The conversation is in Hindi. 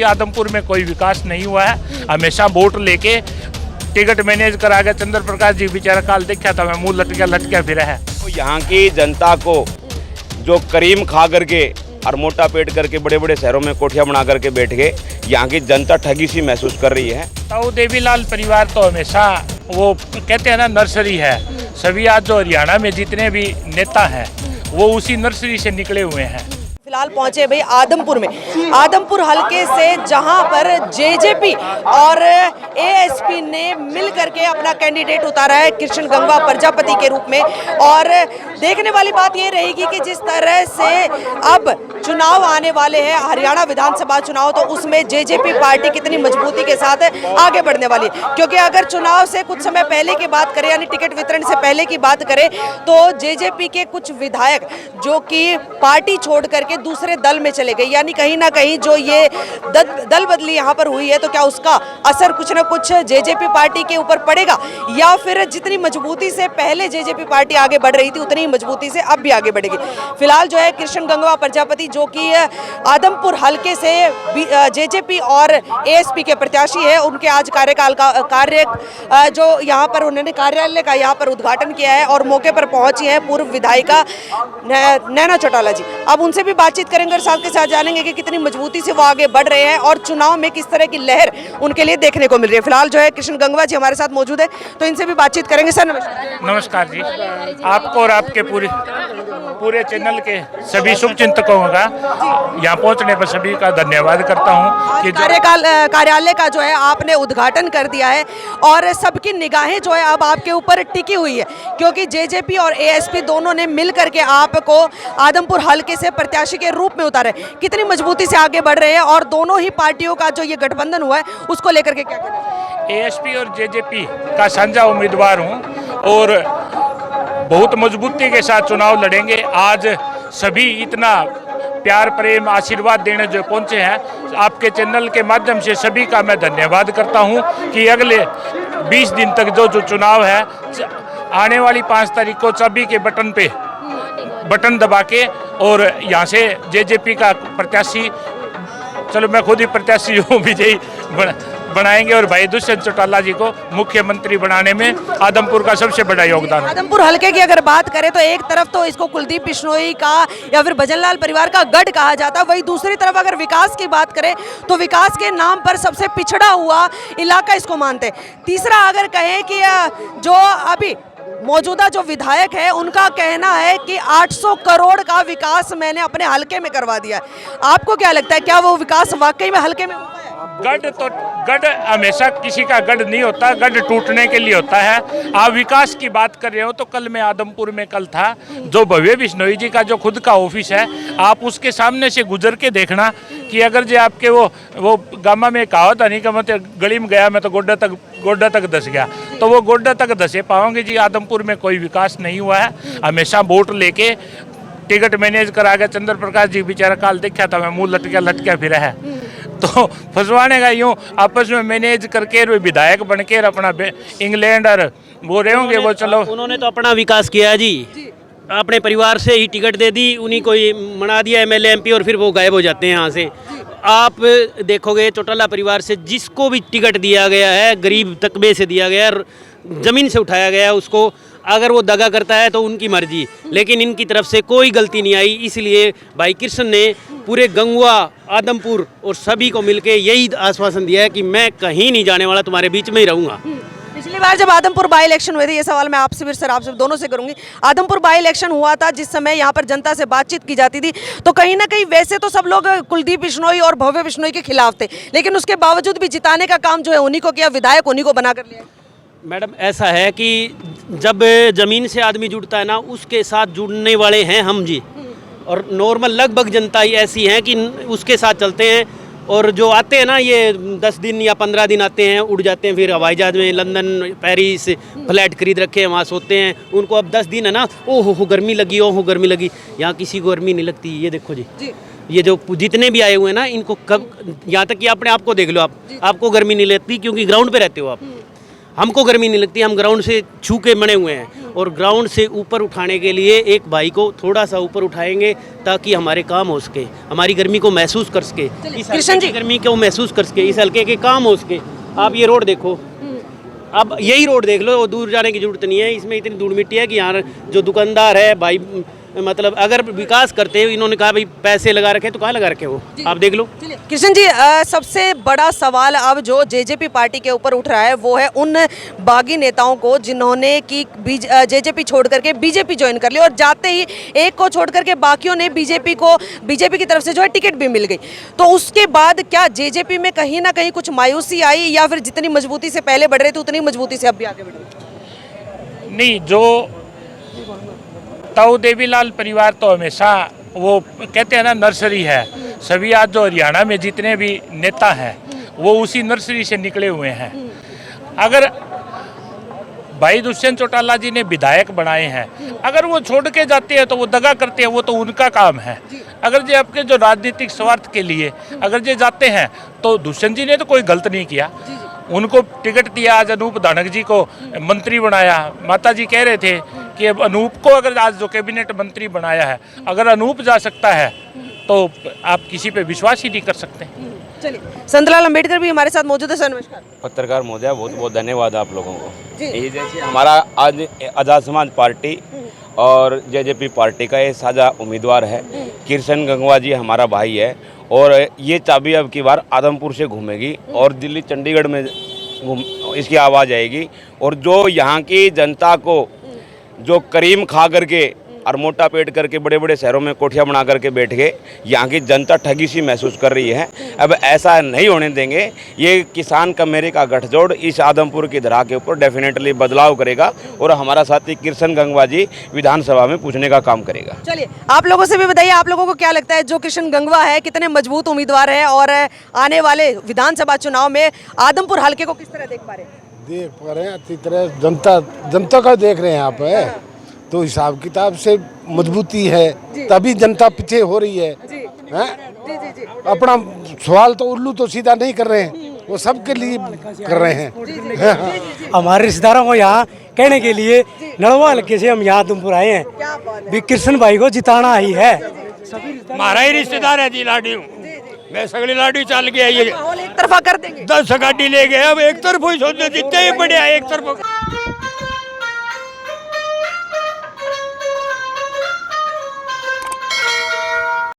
आदमपुर में कोई विकास नहीं हुआ है। हमेशा वोट लेके टिकट मैनेज करा गया। चंद्र प्रकाश जी बेचारा काल देखा था, मैं मुंह लटका फिरा है। तो यहाँ की जनता को जो करीम खा करके और मोटा पेट करके बड़े बड़े शहरों में कोठियाँ बना करके बैठ गए, यहाँ की जनता ठगी सी महसूस कर रही है। तो देवीलाल परिवार तो हमेशा वो कहते हैं ना नर्सरी है। सभी आज जो हरियाणा में जितने भी नेता हैं वो उसी नर्सरी से निकले हुए हैं। फिलहाल पहुंचे भाई आदमपुर में, आदमपुर हलके से जहां पर जेजेपी और एएसपी ने मिल करके अपना कैंडिडेट उतारा है कृष्ण गंगवा प्रजापति के रूप में। और देखने वाली बात ये रहेगी कि जिस तरह से अब चुनाव आने वाले हैं, हरियाणा विधानसभा चुनाव, तो उसमें जेजेपी पार्टी कितनी मजबूती के साथ आगे बढ़ने वाली है। क्योंकि अगर चुनाव से कुछ समय पहले की बात करें, यानी टिकट वितरण से पहले की बात करें, तो जेजेपी के कुछ विधायक जो कि पार्टी छोड़ करके दूसरे दल में चले गए, यानी कहीं ना कहीं जो ये दल बदली यहाँ पर हुई है, तो क्या उसका असर कुछ ना कुछ जेजेपी पार्टी के ऊपर पड़ेगा, या फिर जितनी मजबूती से पहले जेजेपी पार्टी आगे बढ़ रही थी उतनी ही मजबूती से अब भी आगे बढ़ेगी। फिलहाल जो है कृष्ण गंगवा प्रजापति जो कि आदमपुर हलके से जेजेपी और एएसपी के प्रत्याशी है, उनके आज कार्यकाल का कार्य जो यहाँ पर उन्होंने कार्यालय का यहाँ पर उद्घाटन किया है और मौके पर पहुंची है पूर्व विधायिका नैना चौटाला जी। अब उनसे भी बातचीत करेंगे और साथ के साथ जानेंगे कि कितनी मजबूती से वो आगे बढ़ रहे हैं और चुनाव में किस तरह की लहर उनके लिए देखने को मिल रही है। फिलहाल जो है कृष्ण गंगवा जी हमारे साथ मौजूद है, तो इनसे भी बातचीत करेंगे। सर नमस्कार। नमस्कार जी, आपको और आपके पूरे चैनल के सभी शुभचिंतकों का यहाँ पहुँचने पर सभी का धन्यवाद करता हूँ कि कार्यालय का जो है आपने उद्घाटन कर दिया है और सबकी निगाहें जो है अब आपके ऊपर टिकी हुई है, क्योंकि जेजेपी और एएसपी दोनों ने मिल करके आपको आदमपुर हलके से प्रत्याशी के रूप में उतारे। कितनी मजबूती से आगे बढ़ रहे हैं और दोनों ही पार्टियों का जो ये गठबंधन हुआ है उसको लेकर के क्या कहना है? एएसपी और जेजेपी का साझा उम्मीदवार हूँ और बहुत मजबूती के साथ चुनाव लड़ेंगे। आज सभी इतना प्यार प्रेम आशीर्वाद देने जो पहुंचे हैं, आपके चैनल के माध्यम से सभी का मैं धन्यवाद करता हूं कि अगले 20 दिन तक जो चुनाव है, आने वाली 5 तारीख को चाबी के बटन दबा के और यहाँ से जेजेपी का प्रत्याशी, चलो मैं खुद ही प्रत्याशी हूँ, विजयी बनाएंगे और भाई दुष्यंत चौटाला जी को मुख्यमंत्री बनाने में आदमपुर का सबसे बड़ा योगदान है। आदमपुर हलके की अगर बात करें तो एक तरफ तो इसको कुलदीप बिश्नोई का या फिर भजनलाल परिवार का गढ़ कहा जाता है, वही दूसरी तरफ अगर विकास की बात करें तो विकास के नाम पर सबसे पिछड़ा हुआ इलाका इसको मानते हैं। तीसरा अगर कहें कि जो अभी मौजूदा जो विधायक है उनका कहना है कि 800 करोड़ का विकास मैंने अपने हलके में करवा दिया है। आपको क्या लगता है, क्या वो विकास वाकई में हलके में हुआ है? गढ़ हमेशा किसी का गढ़ नहीं होता, गढ़ टूटने के लिए होता है। आप विकास की बात कर रहे हो तो कल मैं आदमपुर में कल था, जो भव्य बिश्नोई जी का जो खुद का ऑफिस है, आप उसके सामने से गुजर के देखना कि अगर जो आपके वो गामा में कहावत नहीं कि मैं गली में गया मैं तो गोड्डा तक धस गया, तो वो गोड्डा तक धसे पाओगे जी। आदमपुर में कोई विकास नहीं हुआ है। हमेशा वोट लेके टिकट मैनेज करा गया। चंद्र प्रकाश जी बेचारा काल देखा था, मैं मुंह लटका फिरा है। तो फंसवाने का यूँ आपस में मैनेज करके विधायक बन के अपना इंग्लैंड और वो रहेंगे वो। चलो उन्होंने तो अपना विकास किया जी, अपने परिवार से ही टिकट दे दी, उन्हीं को ही मना दिया एमएलए एमपी और फिर वो गायब हो जाते हैं यहाँ से। आप देखोगे चौटाला परिवार से जिसको भी टिकट दिया गया है गरीब तकबे से दिया गया, ज़मीन से उठाया गया उसको, अगर वो दगा करता है तो उनकी मर्जी, लेकिन इनकी तरफ से कोई गलती नहीं आई। इसलिए भाई कृष्ण ने पूरे गंगवा आदमपुर और सभी को मिलके यही आश्वासन दिया है कि मैं कहीं नहीं जाने वाला, तुम्हारे बीच में ही रहूँगा। पिछली बार जब आदमपुर बाई इलेक्शन हुए थे, ये सवाल मैं आपसे फिर सर आपसे दोनों से करूंगी, आदमपुर बाई इलेक्शन हुआ था जिस समय यहाँ पर जनता से बातचीत की जाती थी, तो कहीं ना कहीं वैसे तो सब लोग कुलदीप बिश्नोई और भव्य बिश्नोई के खिलाफ थे, लेकिन उसके बावजूद भी जिताने का काम जो है उन्हीं को किया, विधायक उन्हीं को बना कर लिया। मैडम ऐसा है कि जब ज़मीन से आदमी जुड़ता है ना, उसके साथ जुड़ने वाले हैं हम जी, और नॉर्मल लगभग जनता ही ऐसी है कि उसके साथ चलते हैं। और जो आते हैं ना, ये 10 दिन या 15 दिन आते हैं, उड़ जाते हैं, फिर हवाई जहाज में लंदन पेरिस फ्लैट खरीद रखे हैं, वहाँ सोते हैं। उनको अब 10 दिन है ना, ओहो गर्मी लगी, ओहो गर्मी लगी। यहाँ किसी को गर्मी नहीं लगती। ये देखो जी, ये जो जितने भी आए हुए हैं ना, इनको कब, यहाँ तक कि अपने आप को देख लो, आपको गर्मी नहीं लगती क्योंकि ग्राउंड पे रहते हो आप। हमको गर्मी नहीं लगती, हम ग्राउंड से छू के बने हुए हैं, और ग्राउंड से ऊपर उठाने के लिए एक भाई को थोड़ा सा ऊपर उठाएंगे ताकि हमारे काम हो सके, हमारी गर्मी को महसूस कर सके, इस कृष्ण जी। गर्मी को महसूस कर सके, इस हल्के के काम हो सके। आप ये रोड देखो, अब यही रोड देख लो, दूर जाने की जरूरत नहीं है, इसमें इतनी धूल मिट्टी है कि यहाँ जो दुकानदार है भाई, मतलब अगर विकास करते हैं, इन्होंने कहा भाई पैसे लगा रखे तो कहाँ लगा रखे वो, आप देख लो। कृष्ण जी, सबसे बड़ा सवाल अब जो जेजेपी पार्टी के ऊपर उठ रहा है वो है उन बागी नेताओं को जिन्होंने की जेजेपी छोड़ करके बीजेपी ज्वाइन कर ली, और जाते ही एक को छोड़ करके बाकियों ने बीजेपी की तरफ से जो है टिकट भी मिल गई। तो उसके बाद क्या जेजेपी में कहीं ना कहीं कुछ मायूसी आई, या फिर जितनी मजबूती से पहले बढ़ रहे थे उतनी मजबूती से अब भी आगे बढ़ रहे? नहीं, जो ताऊ देवीलाल परिवार तो हमेशा वो कहते हैं ना नर्सरी है, सभी आज जो हरियाणा में जितने भी नेता हैं वो उसी नर्सरी से निकले हुए हैं। अगर भाई दुष्यंत चौटाला जी ने विधायक बनाए हैं, अगर वो छोड़ के जाते हैं तो वो दगा करते हैं, वो तो उनका काम है। अगर जे आपके जो राजनीतिक स्वार्थ के लिए अगर जे जाते हैं तो दुष्यंत जी ने तो कोई गलत नहीं किया, उनको टिकट दिया, आज अनूप धानक जी को मंत्री बनाया। माता जी कह रहे थे कि अब अनूप को अगर आज जो कैबिनेट मंत्री बनाया है, अगर अनूप जा सकता है तो आप किसी पे विश्वास ही नहीं कर सकते। चलिए, संतलाल अंबेडकर भी हमारे साथ मौजूद है। सर नमस्कार। पत्रकार महोदय, बहुत बहुत धन्यवाद आप लोगों को। ये जैसे हमारा आज आज़ाद समाज पार्टी और जेजेपी पार्टी का ये साझा उम्मीदवार है, कृष्ण गंगवा जी हमारा भाई है, और ये चाबी अब की बार आदमपुर से घूमेगी और दिल्ली चंडीगढ़ में इसकी आवाज़ आएगी। और जो यहाँ की जनता को जो करीम खा करके और मोटा पेट करके बड़े बड़े शहरों में कोठियाँ बना करके बैठ गए, यहाँ की जनता ठगी सी महसूस कर रही है। अब ऐसा नहीं होने देंगे। ये किसान कमेरे का गठजोड़ इस आदमपुर की धरा के ऊपर डेफिनेटली बदलाव करेगा, और हमारा साथी कृष्ण गंगवा जी विधानसभा में पूछने का काम करेगा। चलिए, आप लोगों से भी बताइए, आप लोगों को क्या लगता है जो कृष्ण गंगवा है कितने मजबूत उम्मीदवार है, और आने वाले विधानसभा चुनाव में आदमपुर हल्के को किस तरह देख पा रहे हैं? देख पा रहे हैं अच्छी तरह, जनता का देख रहे हैं आप है, तो हिसाब किताब से मजबूती है, तभी जनता पीछे हो रही है। अपना सवाल तो उल्लू तो सीधा नहीं कर रहे हैं, वो सबके लिए कर रहे हैं। हमारे रिश्तेदारों को यहाँ कहने के लिए नड़वा हल्के से हम यहाँ आदमपुर आए हैं, भी कृष्ण भाई को जिताना ही है। हमारा ही रिश्तेदार है जी, लाडी मैं सगली लाडी चल गया, ये एक तरफा कर देंगे, 10 गाड़ी ले गए, अब एक तरफ ही सोचते जितने ही बढ़िया एक तरफ।